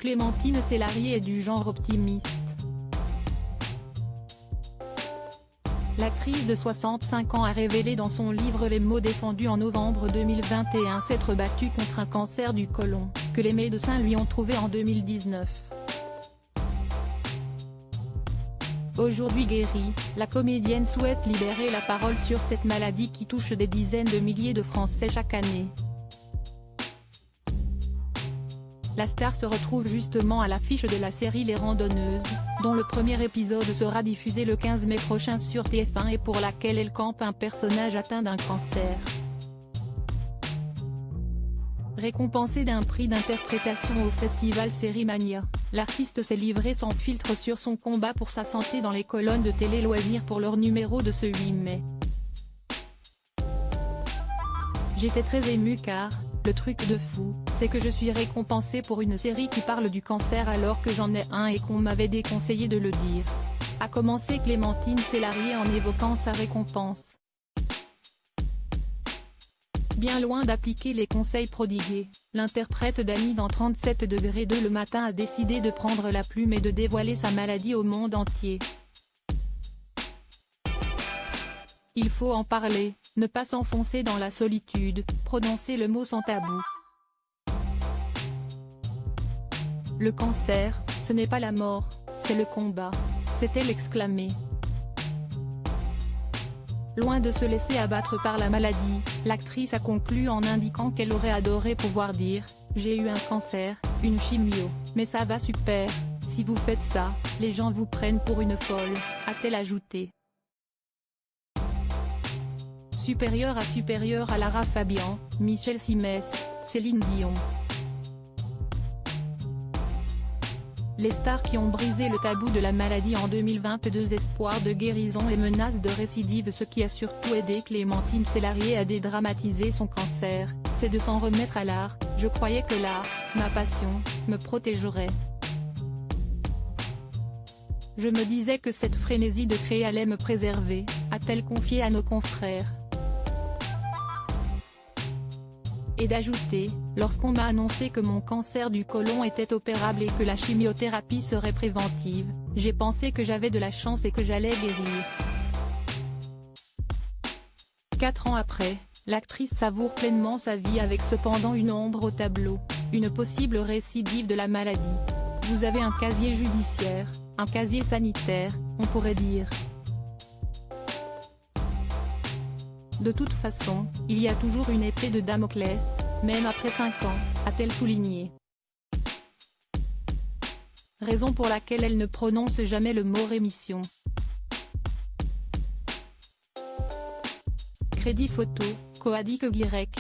Clémentine Célarié est du genre optimiste. L'actrice de 65 ans a révélé dans son livre Les mots défendus en novembre 2021 s'être battue contre un cancer du côlon, que les médecins lui ont trouvé en 2019. Aujourd'hui guérie, la comédienne souhaite libérer la parole sur cette maladie qui touche des dizaines de milliers de Français chaque année. La star se retrouve justement à l'affiche de la série Les Randonneuses, dont le premier épisode sera diffusé le 15 mai prochain sur TF1 et pour laquelle elle campe un personnage atteint d'un cancer. Récompensée d'un prix d'interprétation au festival Sérimania, l'artiste s'est livrée sans filtre sur son combat pour sa santé dans les colonnes de Télé Loisirs pour leur numéro de ce 8 mai. J'étais très émue car, le truc de fou, c'est que je suis récompensée pour une série qui parle du cancer alors que j'en ai un et qu'on m'avait déconseillé de le dire. A commencé Clémentine Célarié en évoquant sa récompense. Bien loin d'appliquer les conseils prodigués, l'interprète d'Annie dans 37°2 le matin a décidé de prendre la plume et de dévoiler sa maladie au monde entier. Il faut en parler, ne pas s'enfoncer dans la solitude, prononcer le mot sans tabou. Le cancer, ce n'est pas la mort, c'est le combat, s'est-elle exclamée. Loin de se laisser abattre par la maladie, l'actrice a conclu en indiquant qu'elle aurait adoré pouvoir dire « J'ai eu un cancer, une chimio, mais ça va super, si vous faites ça, les gens vous prennent pour une folle », a-t-elle ajouté. Supérieure à Lara Fabian, Michel Simès, Céline Dion. Les stars qui ont brisé le tabou de la maladie en 2022, espoir de guérison et menace de récidive. Ce qui a surtout aidé Clémentine Célarié à dédramatiser son cancer, c'est de s'en remettre à l'art. Je croyais que l'art, ma passion, me protégerait. Je me disais que cette frénésie de créer allait me préserver, a-t-elle confié à nos confrères. Et d'ajouter, lorsqu'on m'a annoncé que mon cancer du côlon était opérable et que la chimiothérapie serait préventive, j'ai pensé que j'avais de la chance et que j'allais guérir. 4 ans après, l'actrice savoure pleinement sa vie avec cependant une ombre au tableau, une possible récidive de la maladie. Vous avez un casier judiciaire, un casier sanitaire, on pourrait dire. De toute façon, il y a toujours une épée de Damoclès, même après 5 ans, a-t-elle souligné. Raison pour laquelle elle ne prononce jamais le mot rémission. Crédit photo, Coadic Guirec.